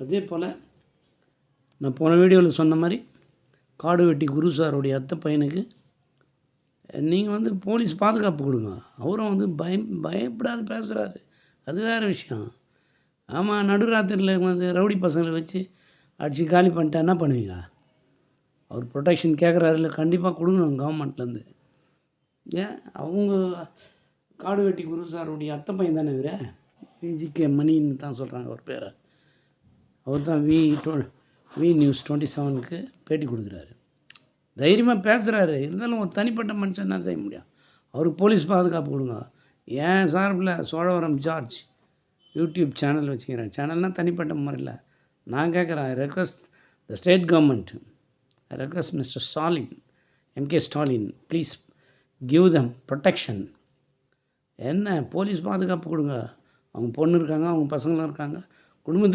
அதே போல் நான் போன வீடியோவில் சொன்ன மாதிரி காடு வெட்டி குரு சாருடைய அத்தை பையனுக்கு நீங்கள் வந்து போலீஸ் பாதுகாப்பு கொடுங்க. அவரும் வந்து பயப்படாது பேசுகிறாரு. அது வேறு விஷயம். ஆமாம், நடுராத்திரியில் வந்து ரவுடி பசங்களை வச்சு அடித்து காலி பண்ணிட்டா என்ன பண்ணுவீங்க? அவர் ப்ரொடெக்ஷன் கேட்குறாரு இல்லை, கண்டிப்பாக கொடுக்கணும் கவர்மெண்ட்லேருந்து. ஏன் அவங்க காடு வெட்டி குரு சாருடைய அத்தை பையன் தானே இவர், பிஜிகே மணின்னு தான் சொல்கிறாங்க அவர் பேரை. அவர் தான் வி நியூஸ் 27க்கு பேட்டி கொடுக்குறாரு. தைரியமாக பேசுகிறாரு. இருந்தாலும் ஒரு தனிப்பட்ட மனுஷன் என்ன செய்ய முடியும்? அவருக்கு போலீஸ் பாதுகாப்பு கொடுங்க. ஏன் சார்பில் சோழவரம் ஜார்ஜ் யூடியூப் சேனல் வச்சுக்கிறேன். சேனல்னால் தனிப்பட்ட முறையில் நான் கேட்குறேன். I request the state government, I request mister Stalin, MK Stalin, please give them protection. என்ன போலீஸ் பாதுகாப்பு கொடுங்க. அவங்க பொண்ணு இருக்காங்க, அவங்க பசங்களும் இருக்காங்க, குடும்பத்துக்கு